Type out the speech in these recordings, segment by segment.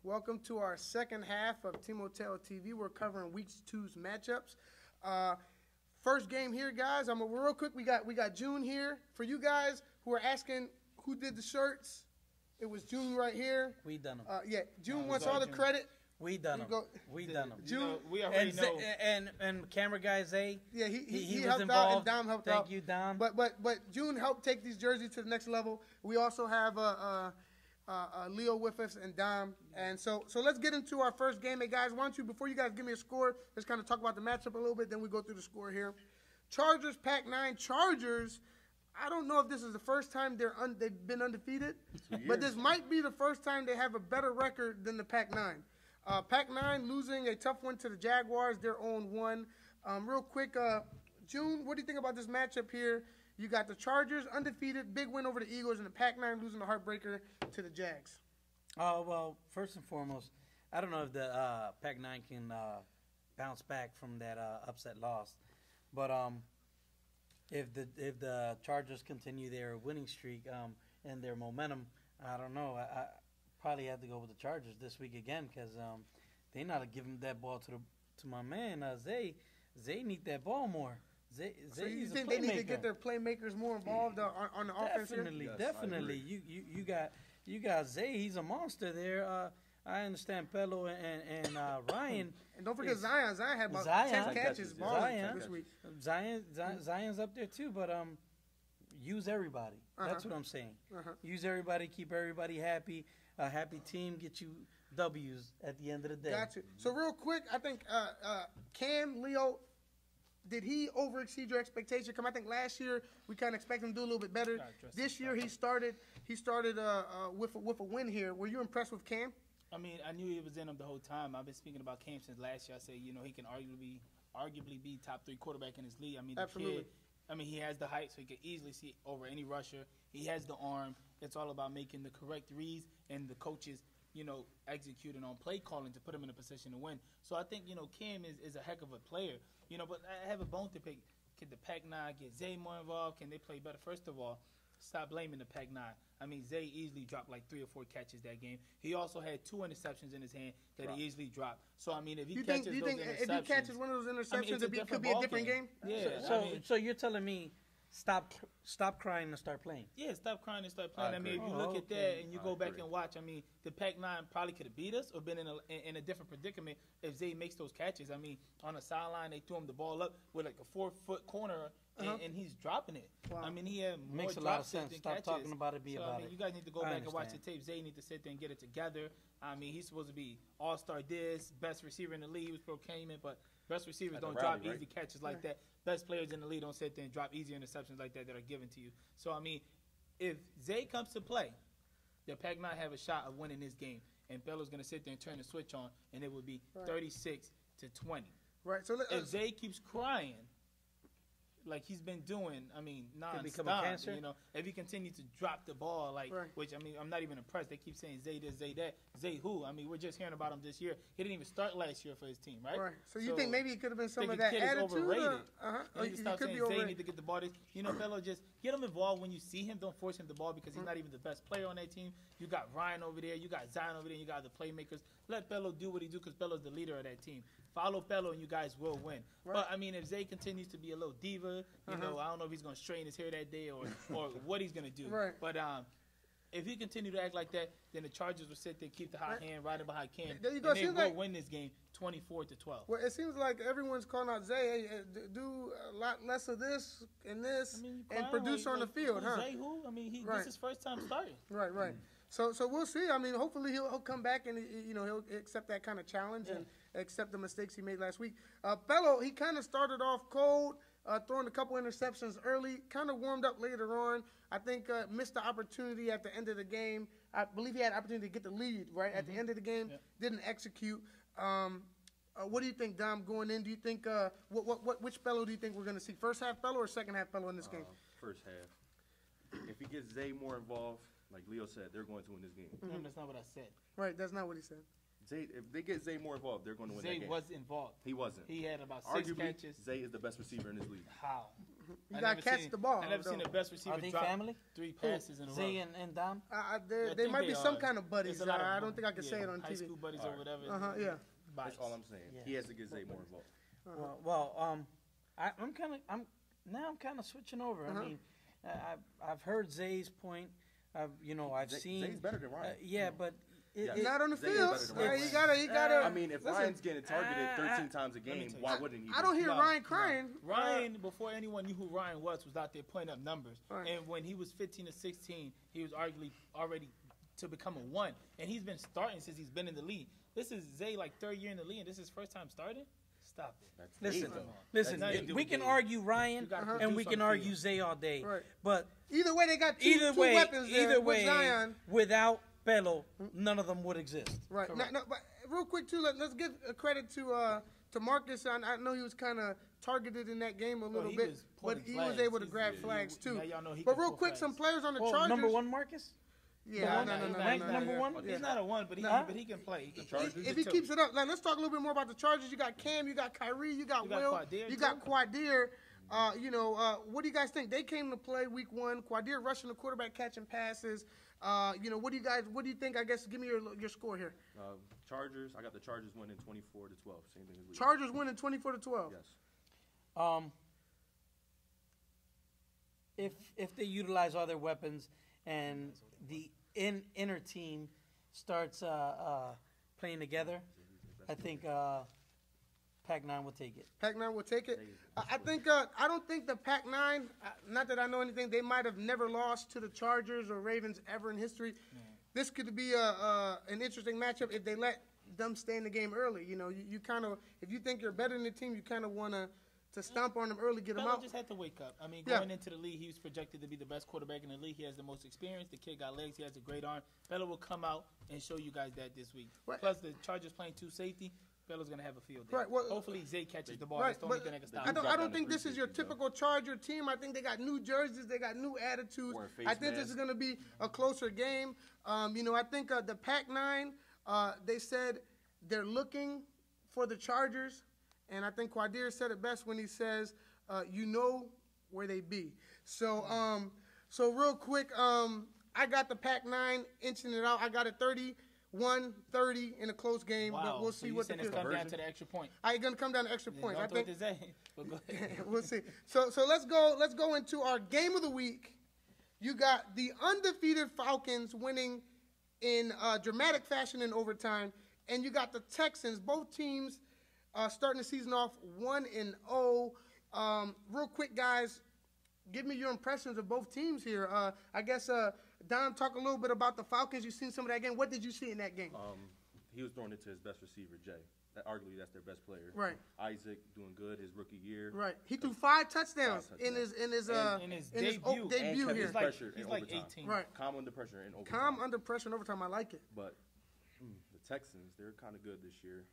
Welcome to our second half of Team Hotel TV. We're covering Week 2's matchups. First game here, guys. Real quick. We got June here. For you guys who are asking who did the shirts, it was June right here. We done them. Yeah, June wants all the credit. We done them. We done them. June, we already know. And camera guy Zay. Yeah, he was helped involved. out and Dom helped out. Thank you, Dom. But June helped take these jerseys to the next level. We also have Leo with us and Dom. And so let's get into our first game. Hey, guys, why don't you, before you guys give me a score, let's kind of talk about the matchup a little bit, then we go through the score here. Chargers, Pac-9. Chargers, I don't know if this is the first time they've been undefeated, but this might be the first time they have a better record than the Pac-9. Pac-9 losing a tough one to the Jaguars. They're 0-1. Real quick, June, what do you think about this matchup here? You got the Chargers undefeated, big win over the Eagles, and the Pac-9 losing the heartbreaker to the Jags. Well, first and foremost, I don't know if the Pac-9 can bounce back from that upset loss, but if the Chargers continue their winning streak and their momentum, I don't know. I probably have to go with the Chargers this week again because they not giving that ball to my man Zay. Zay need that ball more. So you think they need to get their playmakers more involved on the offense here? Definitely. You got Zay. He's a monster there. I understand Pello and Ryan. And don't forget Zion. Zion had about 10 catches this week. Zion's up there too, but use everybody. That's what I'm saying. Use everybody, keep everybody happy. A happy team get you W's at the end of the day. Gotcha. So real quick, I think Cam, Leo, did he overexceed your expectation? Because I think last year we kind of expected him to do a little bit better. This year he started with a win here. Were you impressed with Cam? I mean, I knew he was in them the whole time. I've been speaking about Cam since last year. I say, he can arguably be top 3 quarterback in his league. I mean, absolutely. He has the height, so he can easily see over any rusher. He has the arm. It's all about making the correct reads and the coaches, executing on play calling to put him in a position to win. So I think, Cam is a heck of a player. But I have a bone to pick. Can the Pac-9 get Zay more involved? Can they play better? First of all, stop blaming the Pac-9. I mean, Zay easily dropped like 3 or 4 catches that game. He also had 2 interceptions in his hand that he easily dropped. So, I mean, if he catches those interceptions. If he catches one of those interceptions, it could be a different game? Yeah. So you're telling me stop crying and start playing? Yeah, stop crying and start playing. I mean, if you look at that and you go back and watch, I mean, the Pac-9 probably could have beat us or been in a different predicament if Zay makes those catches. I mean, on the sideline, they threw him the ball up with like a 4-foot corner, and he's dropping it. Wow. I mean, he had more makes a lot of sense. Stop catches. Talking about it, about it. You guys need to go back and watch the tape. Zay need to sit there and get it together. I mean, he's supposed to be all-star best receiver in the league. He was proclaiming, but best receivers don't drop easy catches like that. Best players in the league don't sit there and drop easy interceptions like that are given to you. So, I mean, if Zay comes to play, the Pac-9 have a shot of winning this game. And Bello's going to sit there and turn the switch on, and it would be 36-20. Right. So if Zay keeps crying like he's been doing, I mean, become a cancer? If he continues to drop the ball, which, I mean, I'm not even impressed. They keep saying Zay this, Zay that. Zay who? I mean, we're just hearing about him this year. He didn't even start last year for his team, right? Right. So you think maybe it could have been some of that attitude? Overrated. He stop could saying be overrated. Zay need to get the ball. Bello, just get him involved when you see him. Don't force him the ball because he's not even the best player on that team. You got Ryan over there. You got Zion over there. You got the playmakers. Let Bello do what he do because Bello's the leader of that team. Follow Bello and you guys will win. Right. But, I mean, if Zay continues to be a little diva, I don't know if he's going to straighten his hair that day or what he's going to do. Right. But if he continue to act like that, then the Chargers will sit there, keep the hot hand, ride it behind Cam, there you go. And they will win this game 24-12. Well, it seems like everyone's calling out Zay, do a lot less of this and this, and produce on the field, huh? Zay who? I mean, this is his first time starting. Right. So we'll see. I mean, hopefully he'll come back and he'll accept that kind of challenge and accept the mistakes he made last week. Bello, he kind of started off cold, throwing a couple interceptions early, kind of warmed up later on. I think missed the opportunity at the end of the game. I believe he had an opportunity to get the lead right at the end of the game. Didn't execute. What do you think, Dom, going in? Do you think which Bello do you think we're going to see? First half Bello or second half Bello in this game? First half. If he gets Zay more involved, like Leo said, they're going to win this game. No, that's not what I said. Right, that's not what he said. Zay, if they get Zay more involved, they're going to win that game. Zay was involved. He wasn't. He had about Arguably, 6 catches. Zay is the best receiver in this league. How? You got to catch the ball. I never seen the best receiver Are they drop family? 3 passes in a row. Zay and Dom? They think might be they some are. kind of buddies. There's a lot of I don't think I can say it on high TV. school buddies or whatever. Yeah. That's all I'm saying. Yeah. He has to get Zay more involved. I'm kind of switching over. I mean, I've heard Zay's point. I've seen. Zay's better than Ryan. Yeah, but Yes. Not on the Zay is field. better than Ryan. He gotta. I mean, if listen, Ryan's getting targeted 13 times a game, tell you why something. wouldn't he? I don't hear No, Ryan crying. Ryan, before anyone knew who Ryan was out there putting up numbers. Right. And when he was 15 or 16, he was arguably already to become a 1. And he's been starting since he's been in the league. This is Zay, like, 3rd year in the league, and this is his first time starting? Stop it. That's Listen, Zay, though. listen. That's nothing to do We with can Zay. argue Ryan You gotta and produce we can on the argue field. Zay all day. Right. But Either way, they got two weapons there either with way, Zion. without Pelo, none of them would exist. Right. No, but real quick too, let's give a credit to Marcus. I know he was kind of targeted in that game a little he bit, was but pulling he was flags. able to He's- grab yeah, flags he- too. now y'all know he But can real pull quick, flags. some players on the Oh, Chargers. number 1 Marcus? Yeah, No, no. Ranked number 1? He's not a 1, but he Huh? can play. He can Chargers? play. If he keeps it up, like, let's talk a little bit more about the Chargers. You got Cam, you got Kyrie, you got You got Will, Quadir, you got too. Quadir. What do you guys think? They came to play week 1. Quadir rushing the quarterback, catching passes. What do you think? I guess give me your score here. Chargers. I got the Chargers winning 24-12. Same thing as we. Chargers winning 24-12. Yes. If they utilize all their weapons and the inner team starts playing together, I think Pac-9 will take it. Pac-9 will take it. I don't think the Pac-9, not that I know anything, they might have never lost to the Chargers or Ravens ever in history. This could be an interesting matchup if they let them stay in the game early. You kind of, if you think you're better than the team, you kind of want to stomp on them early, get them Bella out. just had to wake up. I mean, Yeah. going into the league, he was projected to be the best quarterback in the league. He has the most experience. The kid got legs. He has a great arm. Bella will come out and show you guys that this week. Right. Plus, the Chargers playing 2 safety. Bella's going to have a field day. Right, well, hopefully, Zay catches the ball. Right, That's the only but thing that can stop I him. don't, Drop I down don't to think this is your 350, typical Charger team. I think they got new jerseys. They got new attitudes. Wearing face I think this is masks. going to be a closer game. I think the Pac-9, they said they're looking for the Chargers. And I think Quadir said it best when he says, where they be. So real quick, I got the Pac-9 inching it out. I got it 31-30 in a close game, Wow. but we'll So see you what the saying it's field. come down to the extra point. I'm going to come down to extra points. I Don't throw think it to Zay. But go ahead. we'll see. So let's go into our game of the week. You got the undefeated Falcons winning in dramatic fashion in overtime, and you got the Texans. Both teams starting the season off 1-0. Real quick, guys, give me your impressions of both teams here. I guess Don, talk a little bit about the Falcons. You've seen some of that game. What did you see in that game? He was throwing it to his best receiver, Jay. Arguably, that's their best player. Right. Isaac doing good his rookie year. Right. He threw 5 touchdowns, 5 in his In his debut And kept here. his pressure He's in like overtime. 18. Right. Calm under pressure in overtime. Calm under pressure in overtime. I like it. But the Texans, they're kind of good this year.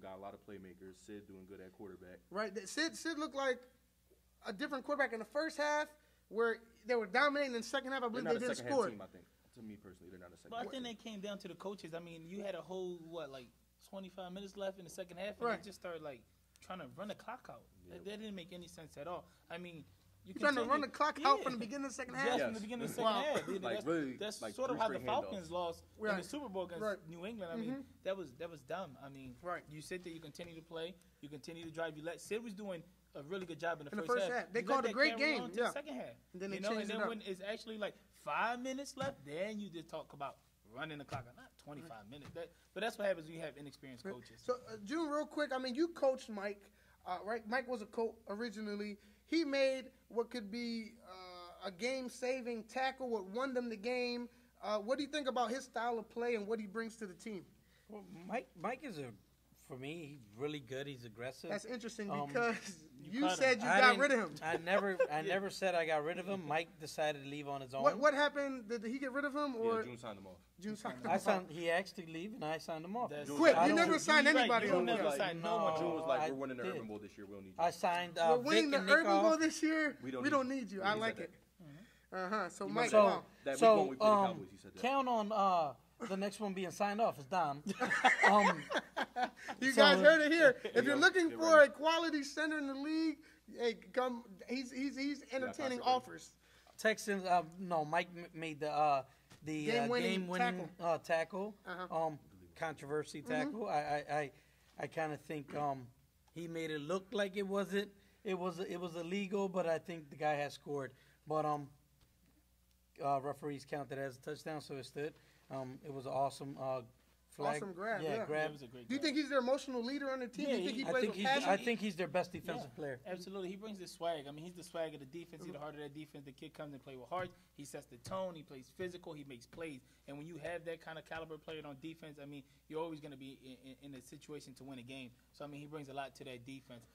Got a lot of playmakers. Sid doing good at quarterback. Right. Sid looked like a different quarterback in the first half, where they were dominating. In the second half, I They're believe not they a didn't second-hand score. team, I think. To me personally, they're not a But I second-hand think team. they came down to the coaches. I mean, you had a whole, 25 minutes left in the second half, and Right. they just started, trying to run the clock out. Yeah. That didn't make any sense at all. I mean, You trying to run the clock out from the beginning of the second half? Just Yes. from the beginning of the Wow. second half. Like, That's, really, that's like sort of three how the straight Falcons handoffs. lost in Right. the Super Bowl against Right. New England. I mean, that was dumb. I mean, Right. you sit there, you continue to play, you continue to drive. Sid was doing a really good job in the In the first first half. They You called let a that great carry game, on to yeah. the second half. And then they and changed it then up. when it's actually 5 minutes left, then you just talk about running the clock out. Not 25 minutes. But that's what happens when you have inexperienced coaches. So, June, real quick, I mean, you coached Mike, right? Mike was a coach originally. He made what could be a game-saving tackle, what won them the game. What do you think about his style of play and what he brings to the team? Well, Mike is for me, he's really good. He's aggressive. That's interesting Um, because you cut him. said you I got didn't- rid of him. I never said I got rid of him. Mike decided to leave on his own. What happened? Did he get rid of him or Yeah, June signed them off. June signed him I off? signed. He asked to leave, and I signed him off. That's- Quit. I You don't- never signed You're right. anybody You off. don't never Yeah. sign no No. one. June was like, I we're winning the did. Urban Bowl this year. We don't need you. I signed We're Vic winning the and Nick Urban Bowl off. this year. We don't We don't need you. I He like said it. So He Mike, must So, wow. That week so when we played the Cowboys, he said that. count on the next one being signed off is Dom. You So- guys heard it here. If you're Yeah, looking get for ready. a quality center in the league, hey, come. He's entertaining concentrate. offers. Texans, no, Mike made the Game-winning game-winning tackle. Uh-huh. Controversy tackle. I kind of think he made it look like it was illegal, but I think the guy has scored. But referees counted it as a touchdown, so it stood. It was an awesome flag. Awesome grab, yeah. That grab. was a great Do you grab. think he's their emotional leader on the team? Yeah, Do you think he he- plays with passion? I think he's their best defensive player. Absolutely. He brings the swag. I mean, he's the swag of the defense. He's the heart of that defense. The kid comes and play with heart. He sets the tone. He plays physical. He makes plays. And when you have that kind of caliber player on defense, I mean, you're always going to be in a situation to win a game. So, I mean, he brings a lot to that defense.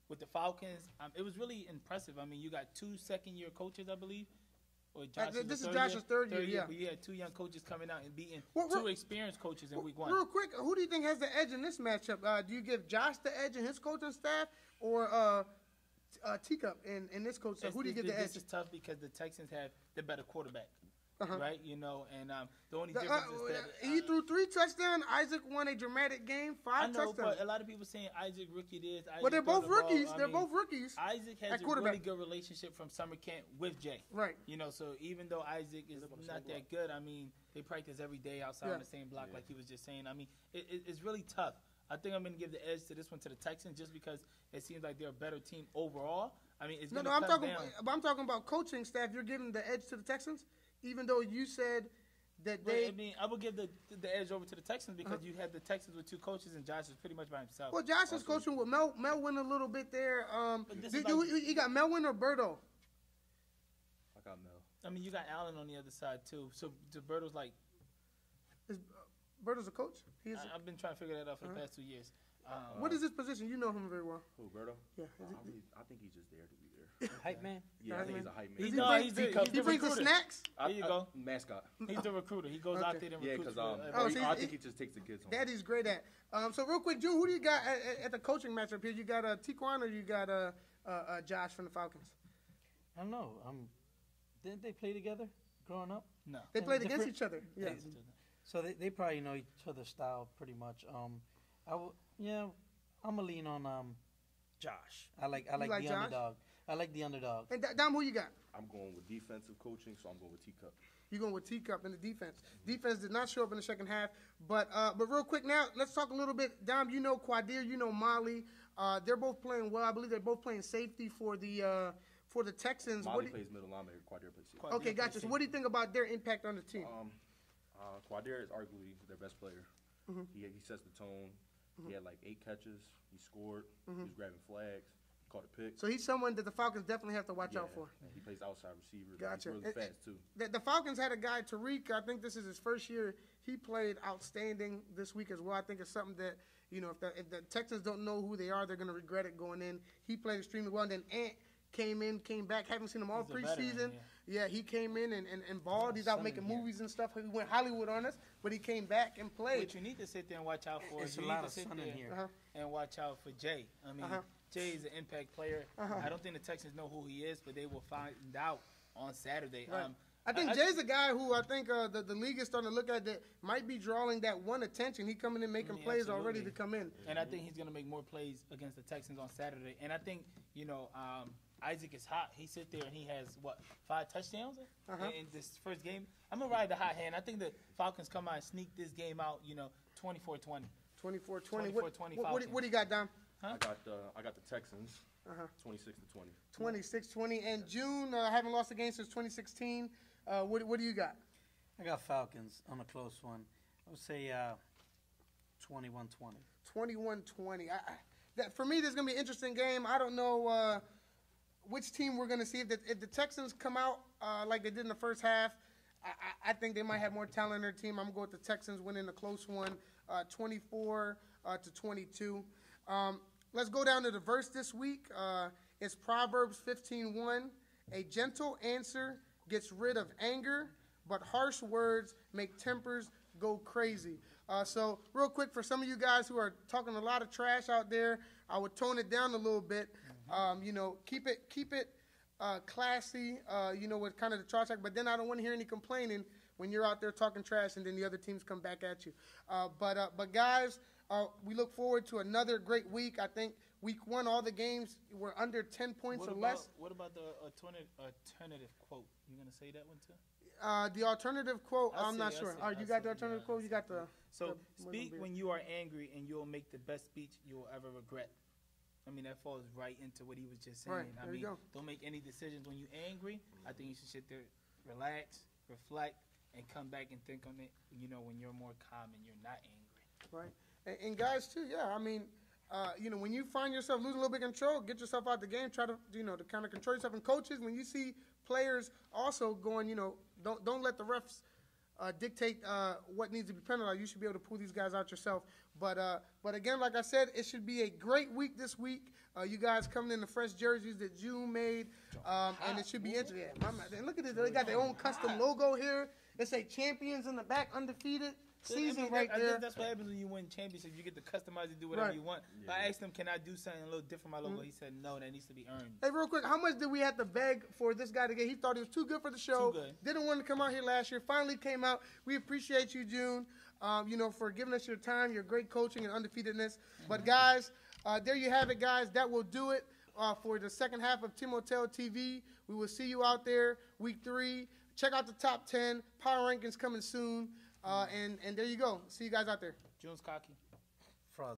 With the Falcons, it was really impressive. I mean, you got 2 second-year coaches, I believe. Or this is Josh's third year, yeah. But you had 2 young coaches coming out and beating Well, 2 experienced coaches in week 1. Real quick, who do you think has the edge in this matchup? Do you give Josh the edge in his coaching staff, or Teacup in this coach staff? Who do you give the edge? This is tough because the Texans have the better quarterback, Uh-huh. right? You know, and the only difference is that He threw 3 touchdowns. Isaac won a dramatic game, 5 I know, touchdowns. but a lot of people saying Isaac rookie this. Isaac But they're throw both the ball. rookies. I They're mean, both rookies. Isaac at has a quarterback. really good relationship from summer camp with Jay. Right. You know, so even though Isaac is not that good, I mean, they practice every day outside Yeah. on the same block, like he was just saying. I mean, it's really tough. I think I'm going to give the edge to this one to the Texans just because it seems like they're a better team overall. I mean, it's No, going no, to I'm come talking. down. But I'm talking about coaching staff. You're giving the edge to the Texans, even though you said that But, they. I mean, I would give the edge over to the Texans because you had the Texans with 2 coaches and Josh is pretty much by himself. Well, Josh is coaching with Melwin a little bit there. But this Do is like- you got Melwin or Berto? I got Mel. I mean, you got Allen on the other side too. So Gilberto's like, Is Berto's a coach? He's. I've been trying to figure that out for the past 2 years. What is his position? You know him very well. Who, Berto? Yeah. I think he's just there to be there. Hype man. Yeah, I Hype think man. he's a hype He man. does. He's the He brings the recruiter. snacks. There you go. Mascot. He's the recruiter. He goes out there and Yeah, recruits. because for Oh, everybody. so I he- think he just takes the kids home. That he's great at. So real quick, Drew, who do you got at the coaching matchup here? You got Tiquan or you got Josh from the Falcons? I don't know. Didn't they play together growing up? No. They And played against different- each other. Yeah. So they probably know each other's style pretty much. I'm gonna lean on Josh. I like like the Josh? underdog. I like the underdog. And Dom, who you got? I'm going with defensive coaching, so I'm going with Teacup. You're going with Teacup in the defense. Defense did not show up in the second half. But real quick now, let's talk a little bit. Dom, you know Quadir, you know Molly. They're both playing well. I believe they're both playing safety for the Texans. Molly plays middle linebacker, Quadir plays safety. Okay, gotcha. So what do you think about their impact on the team? Quadir is arguably their best player. Mm-hmm. He sets the tone. He had like 8 catches. He scored. He was grabbing flags. Caught a pick. So he's someone that the Falcons definitely have to watch out for. And he plays outside receiver. Gotcha. He's really fast too. The Falcons had a guy, Tariq. I think this is his first year. He played outstanding this week as well. I think it's something that, you know, if the Texans don't know who they are, they're going to regret it going in. He played extremely well. And then Ant came back. Haven't seen him all He's a veteran, preseason. Yeah, he came in and balled. He's out making movies and stuff. He went Hollywood on us, but he came back and played. What you need to sit there and watch out for It's is a you lot need to of sit sun there in here. and watch out for Jay. I mean, Jay is an impact player. I don't think the Texans know who he is, but they will find out on Saturday. Right. I think Jay's a guy who I think the league is starting to look at that might be drawing that one attention. He coming in making plays already to come in. And I think he's going to make more plays against the Texans on Saturday. And I think, Isaac is hot. He sit there and he has, 5 touchdowns in this first game? I'm going to ride the hot hand. I think the Falcons come out and sneak this game out, 24-20. 24-20. 24-20 What do you got, Dom? I got the Texans. 26-20. 26-20. And June, haven't lost a game since 2016. What do you got? I got Falcons on a close one. I would say 21-20. 21-20. For me, this is going to be an interesting game. I don't know which team we're going to see. If the Texans come out like they did in the first half, I think they might have more talent in their team. I'm going to go with the Texans winning a close one, 24-22. Let's go down to the verse this week. It's Proverbs 15:1. A gentle answer gets rid of anger, but harsh words make tempers go crazy. So real quick, for some of you guys who are talking a lot of trash out there, I would tone it down a little bit. Keep it classy, with kind of the trash talk. But then I don't want to hear any complaining when you're out there talking trash and then the other teams come back at you. But guys, we look forward to another great week. I think week 1, all the games were under 10 points or less. What about the alternative quote? You gonna say that one too? The alternative quote, I'll I'm not say, sure. I'll All right, say, you got I'll the say, alternative yeah, quote? You got the... So the speak beer. when you are angry, and you'll make the best speech you will ever regret. I mean, that falls right into what he was just saying. Right, I there mean, you go. don't make any decisions when you're angry. I think you should sit there, relax, reflect, and come back and think on it, when you're more calm and you're not angry. Right. And guys, too, yeah, I mean, when you find yourself losing a little bit of control, get yourself out the game, try to, to kind of control yourself. And coaches, when you see players also going, don't let the refs dictate what needs to be penalized. You should be able to pull these guys out yourself. But again, like I said, it should be a great week this week. You guys coming in the fresh jerseys that June made, and it should be interesting. Yeah, and look at this. They got their own custom logo here. They say champions in the back, undefeated. Season right there. That's what happens when you win championships. You get to customize and do whatever you want. Yeah. I asked him, can I do something a little different from my logo? He said, no, that needs to be earned. Hey, real quick, how much did we have to beg for this guy to get? He thought he was too good for the show. Too good. Didn't want to come out here last year. Finally came out. We appreciate you, June, for giving us your time, your great coaching and undefeatedness. But, guys, there you have it, guys. That will do it for the second half of Team Hotel TV. We will see you out there week 3. Check out the top 10. Power rankings coming soon. And there you go. See you guys out there. June's cocky.